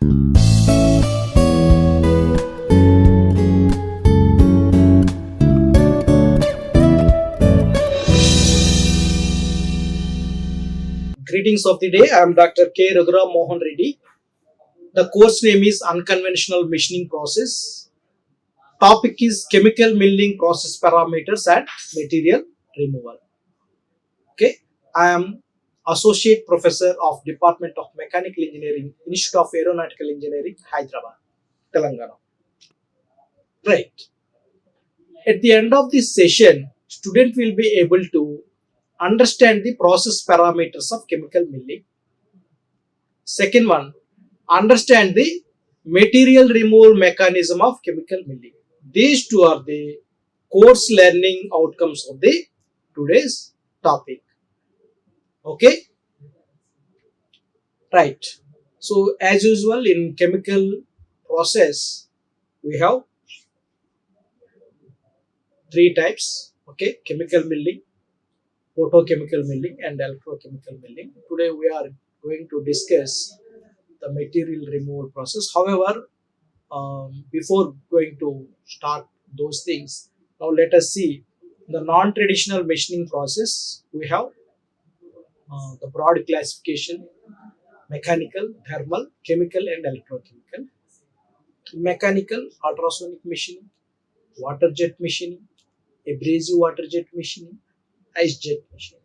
Greetings of the day. I am Dr. K. Raghuram Mohan Reddy. The course name is Unconventional Machining Process. Topic is Chemical Milling Process Parameters and Material Removal. Okay. I am Associate Professor of Department of Mechanical Engineering, Institute of Aeronautical Engineering, Hyderabad, Telangana. Right. At the end of this session, student will be able to understand the process parameters of chemical milling. Second one, understand the material removal mechanism of chemical milling. These two are the course learning outcomes of the today's topic. Okay, right. So as usual in chemical process, we have three types. Okay, chemical milling, photochemical milling, and electrochemical milling. Today we are going to discuss the material removal process. However, before going to start those things, now let us see the non-traditional machining process. We have the broad classification: mechanical, thermal, chemical, and electrochemical. Mechanical, ultrasonic machining, water jet machining, abrasive water jet machining, ice jet machining.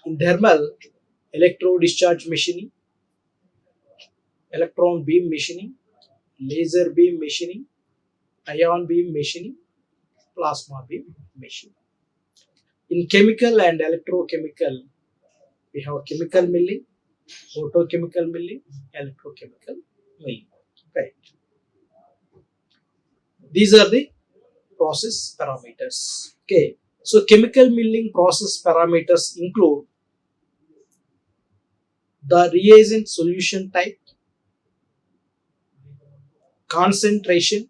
In thermal, electro discharge machining, electron beam machining, laser beam machining, ion beam machining, plasma beam machining. In chemical and electrochemical, we have chemical milling, photochemical milling, electrochemical milling. Right. These are the process parameters. Okay. So chemical milling process parameters include the reagent solution type, concentration,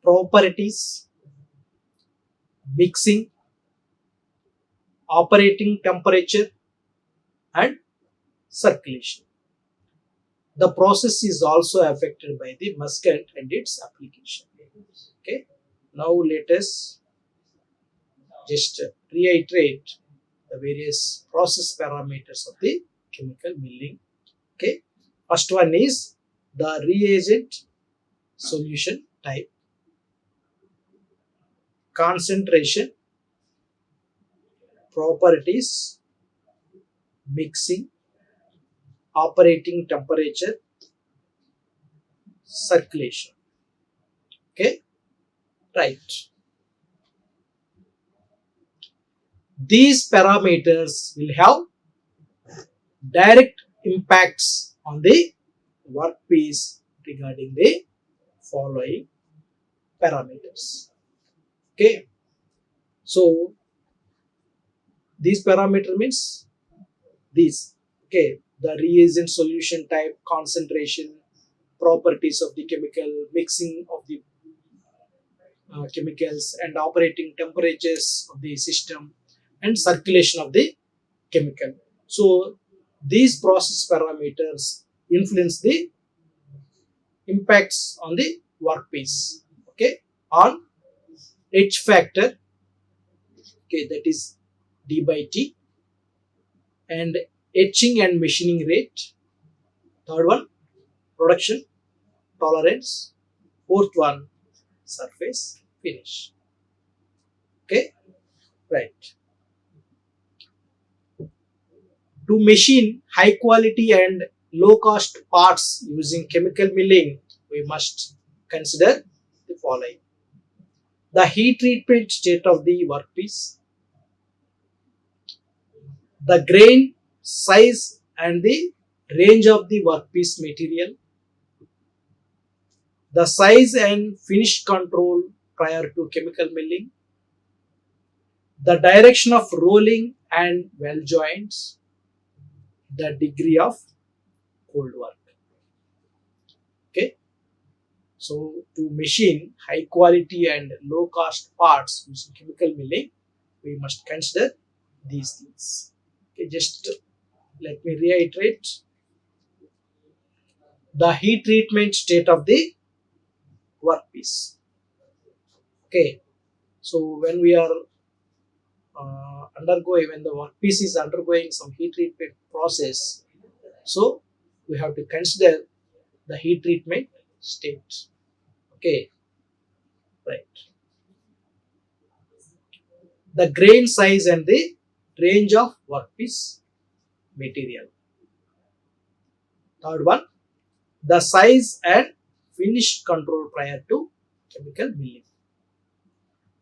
properties, mixing, operating temperature, and circulation. The process is also affected by the muscat and its application. Okay. Now let us just reiterate the various process parameters of the chemical milling. Okay. First one is the reagent solution type, concentration, properties, mixing, operating temperature, circulation. Okay. Right. These parameters will have direct impacts on the workpiece regarding the following parameters. Okay, so these parameter means these. Okay, the reagent solution type, concentration, properties of the chemical, mixing of the chemicals, and operating temperatures of the system, and circulation of the chemical. So these process parameters influence the impacts on the workpiece. Okay, on H factor, okay, that is D by T, and etching and machining rate. Third one, production tolerance. Fourth one, surface finish. Okay, right. To machine high quality and low cost parts using chemical milling, we must consider the following: the heat treatment state of the workpiece, the grain size and the range of the workpiece material, the size and finish control prior to chemical milling, the direction of rolling and weld joints, the degree of cold work. Okay, so to machine high quality and low cost parts using chemical milling, we must consider these things. Okay, just let me reiterate. the heat treatment state of the workpiece. Okay, so when we are when the workpiece is undergoing some heat treatment process, so we have to consider the heat treatment state. Okay, right. The grain size and the range of workpiece material. Third one, the size and finish control prior to chemical milling.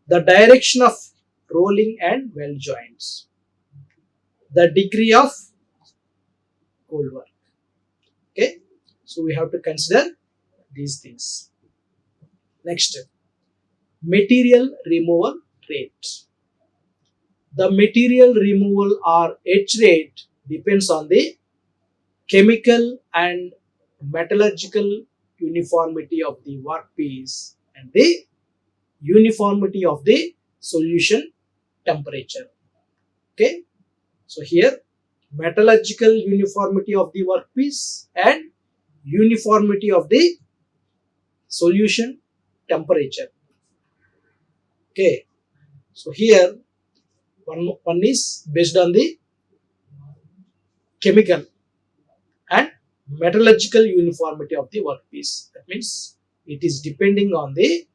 The direction of rolling and weld joints. The degree of cold work. Okay, so we have to consider these things. Next, material removal rate. The material removal or etch rate depends on the chemical and metallurgical uniformity of the workpiece and the uniformity of the solution temperature. Okay, so here metallurgical uniformity of the workpiece and uniformity of the solution temperature. Okay, so here one is based on the chemical and metallurgical uniformity of the workpiece. That means it is depending on the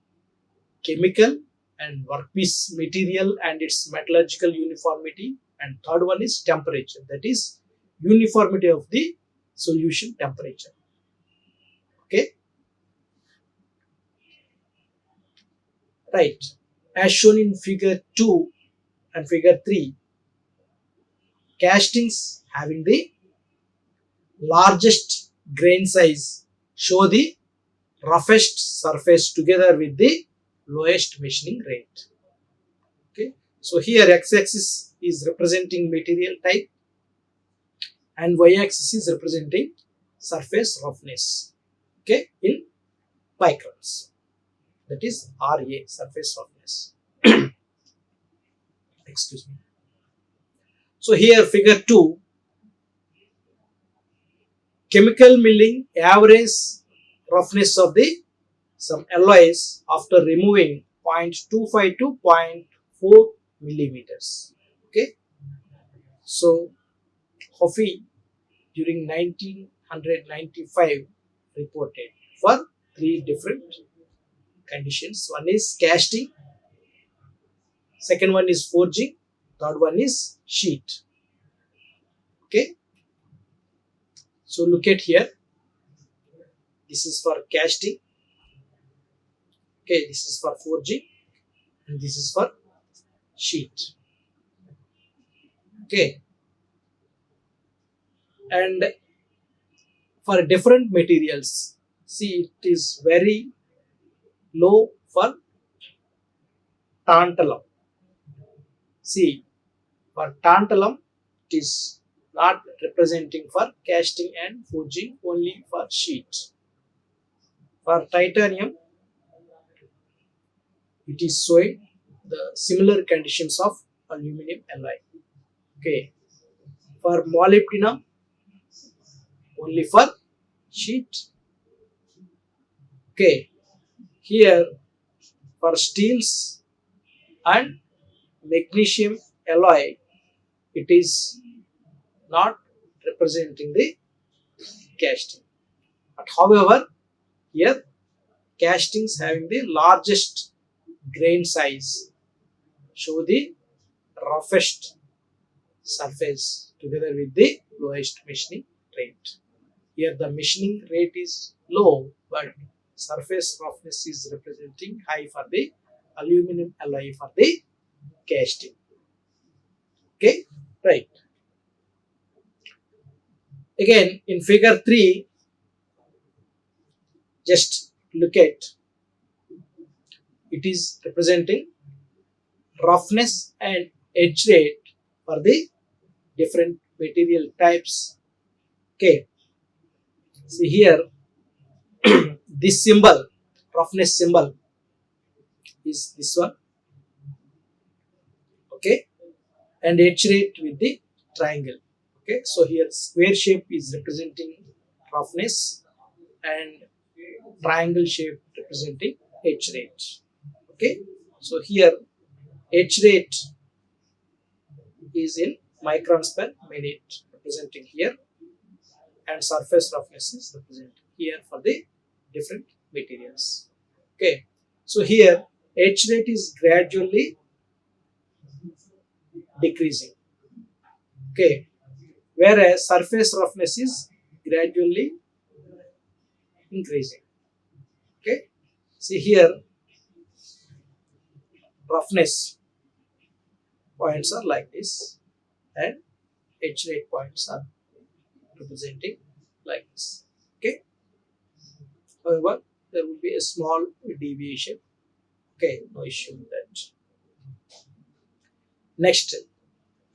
chemical and workpiece material and its metallurgical uniformity, and third one is temperature, that is uniformity of the solution temperature. Okay, right. As shown in figure 2 and figure 3, castings having the largest grain size show the roughest surface together with the lowest machining rate. Okay, so here x-axis is representing material type and y-axis is representing surface roughness. Okay, in microns, that is RA, surface roughness. Excuse me. So here figure 2, chemical milling average roughness of the some alloys after removing 0.25 to 0.4 millimeters. Okay, so Hoffy during 1995 reported for 3 different conditions. One is casting, second one is forging, third one is sheet. Okay, so look at here, this is for casting, okay, this is for forging, and this is for sheet. Okay, and for different materials, see it is very low for tantalum. See, for tantalum it is not representing for casting and forging, only for sheet. For titanium it is showing the similar conditions of aluminum alloy. Okay, for molybdenum only for sheet. Okay, here for steels and magnesium alloy it is not representing the casting, but however here castings having the largest grain size show the roughest surface together with the lowest machining rate. Here the machining rate is low, but surface roughness is representing high for the aluminum alloy for the casting. Okay, right. Again in figure 3, just look at, it is representing roughness and edge rate for the different material types. Okay, see here this symbol, roughness symbol, is this one. Okay, and edge rate with the triangle. Okay, so here square shape is representing roughness and triangle shape representing H rate. Okay, so here H rate is in microns per minute representing here, and surface roughness is represented here for the different materials. Okay, so here H rate is gradually decreasing. Okay, whereas surface roughness is gradually increasing. Okay, see here roughness points are like this, and H rate points are representing like this. Okay, however, there will be a small deviation. Okay, no issue with that. Next,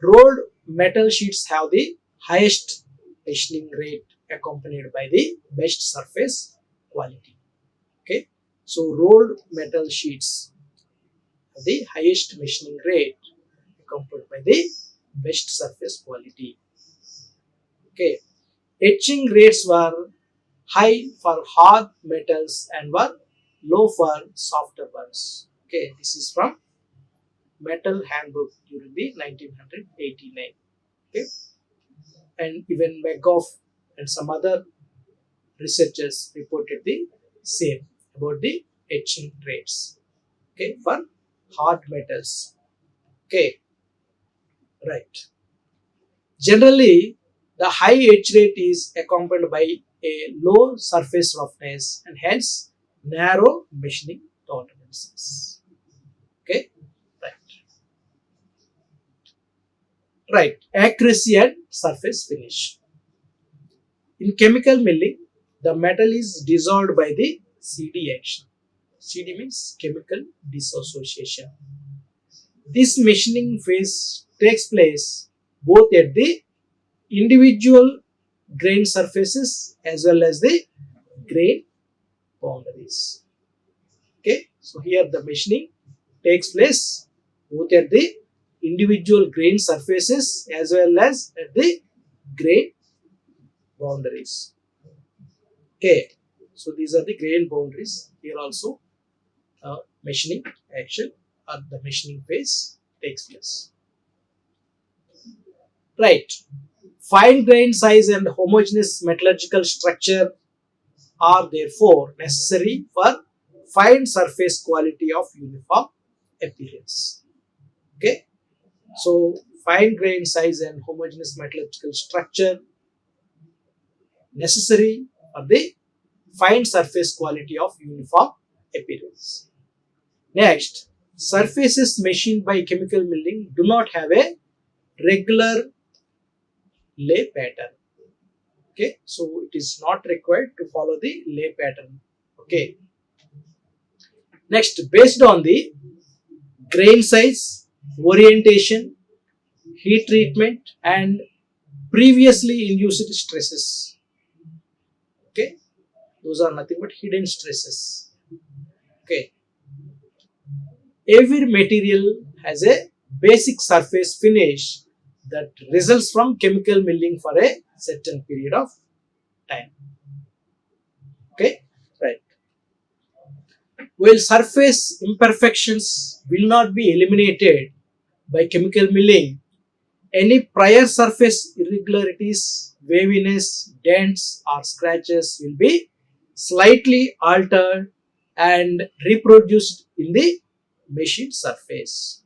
rolled metal sheets have the highest machining rate accompanied by the best surface quality. Okay, so rolled metal sheets have the highest machining rate accompanied by the best surface quality. Okay, etching rates were high for hard metals and were low for softer ones. Okay, this is from Metal Handbook during the 1989. Okay, and even Megoff and some other researchers reported the same about the etching rates. Okay, for hard metals. Okay, right. Generally, the high etch rate is accompanied by a low surface roughness and hence narrow machining tolerances. Okay, right. Right. Accuracy and surface finish. In chemical milling, the metal is dissolved by the CD action. CD means chemical dissociation. This machining phase takes place both at the individual grain surfaces as well as the grain boundaries. Okay, so here the machining takes place both at the individual grain surfaces as well as at the grain boundaries. Okay, so these are the grain boundaries. Here also machining action or the machining phase takes place. Right. Fine grain size and homogeneous metallurgical structure are therefore necessary for fine surface quality of uniform appearance. Okay, so fine grain size and homogeneous metallurgical structure necessary for the fine surface quality of uniform appearance. Next, surfaces machined by chemical milling do not have a regular lay pattern. Okay, so it is not required to follow the lay pattern. Okay, next, based on the grain size, orientation, heat treatment, and previously induced stresses. Okay, those are nothing but hidden stresses. Okay, every material has a basic surface finish that results from chemical milling for a certain period of time. Okay, right. While surface imperfections will not be eliminated by chemical milling, any prior surface irregularities, waviness, dents, or scratches will be slightly altered and reproduced in the machine surface.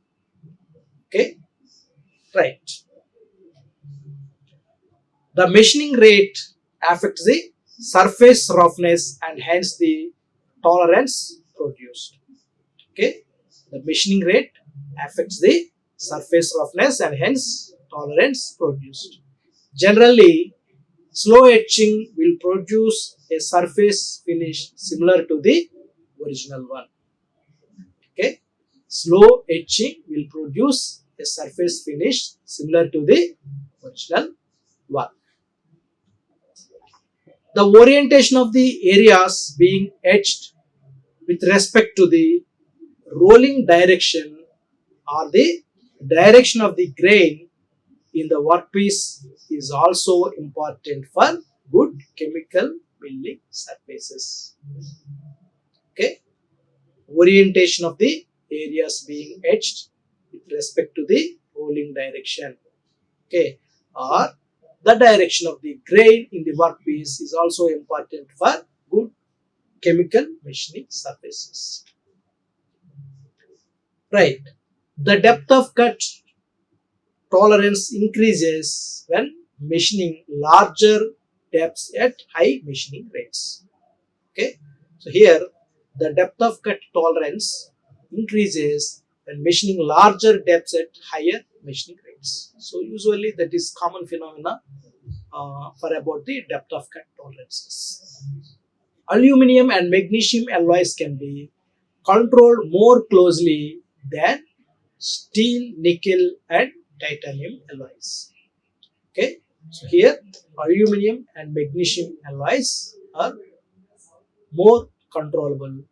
Okay, right. The machining rate affects the surface roughness and hence the tolerance produced. Okay, the machining rate affects the surface roughness and hence tolerance produced. Generally, slow etching will produce a surface finish similar to the original one. Okay, slow etching will produce a surface finish similar to the original one. The orientation of the areas being etched with respect to the rolling direction or the direction of the grain in the workpiece is also important for good chemical milling surfaces. Okay, orientation of the areas being etched with respect to the rolling direction. Okay, or the direction of the grain in the workpiece is also important for good chemical machining surfaces. Right. The depth of cut tolerance increases when machining larger depths at high machining rates. Okay, so here the depth of cut tolerance increases when machining larger depths at higher machining rates. So usually that is common phenomena for about the depth of cut tolerances. Aluminium and magnesium alloys can be controlled more closely than steel, nickel, and titanium alloys. Okay, so here aluminium and magnesium alloys are more controllable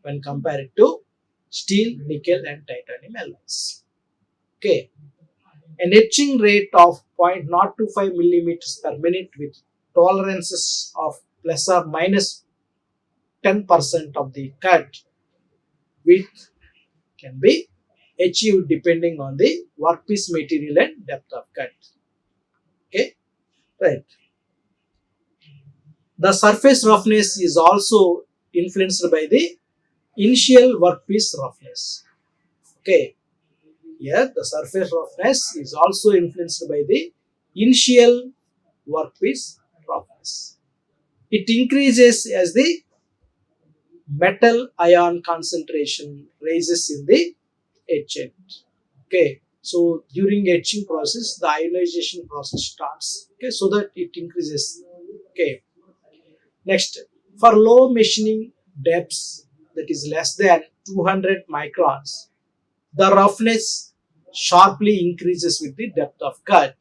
when compared to steel, nickel, and titanium alloys. Okay, an etching rate of 0.025 millimeters per minute with tolerances of plus or minus 10% of the cut width can be achieved depending on the workpiece material and depth of cut. Okay, right. The surface roughness is also influenced by the initial workpiece roughness. Okay, here the surface roughness is also influenced by the initial workpiece roughness. It increases as the metal ion concentration rises in the etchant. Okay, so during etching process, the ionization process starts. Okay, so that it increases. Okay, next, for low machining depths that is less than 200 microns, the roughness sharply increases with the depth of cut,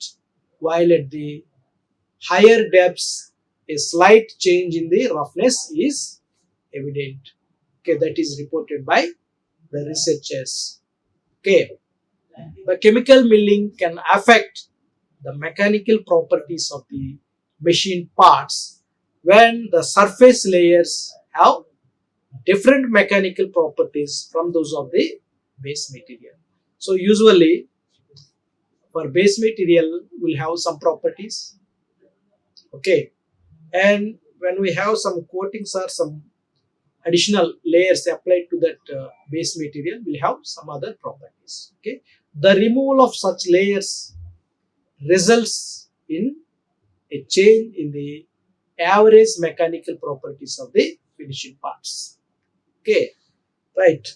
while at the higher depths, a slight change in the roughness is evident. Okay, that is reported by the researchers. Okay, the chemical milling can affect the mechanical properties of the machine parts when the surface layers have different mechanical properties from those of the base material. So usually for base material will have some properties. Okay, and when we have some coatings or some additional layers applied to that base material, will have some other properties. Okay, the removal of such layers results in a change in the average mechanical properties of the finishing parts. Okay, right.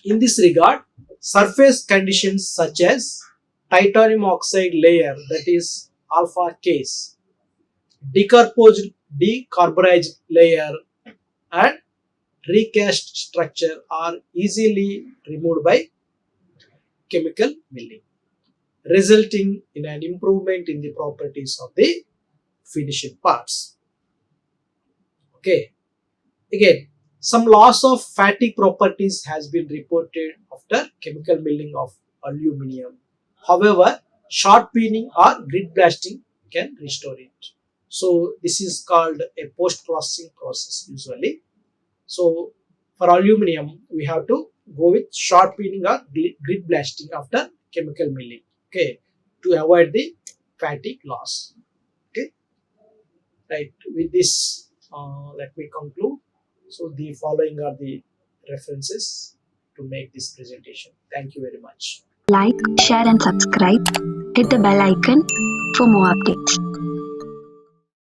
In this regard, surface conditions such as titanium oxide layer, that is alpha case, decarburized layer, and recast structure are easily removed by chemical milling, resulting in an improvement in the properties of the finishing parts. Okay, again, some loss of fatigue properties has been reported after chemical milling of aluminium. However, short peening or grit blasting can restore it. So this is called a post-processing process usually. So for aluminium, we have to go with short peening or grit blasting after chemical milling. Okay, to avoid the fatigue loss. Okay, right. With this, let me conclude. So the following are the references to make this presentation. Thank you very much. Like, share and subscribe. Hit the bell icon for more updates.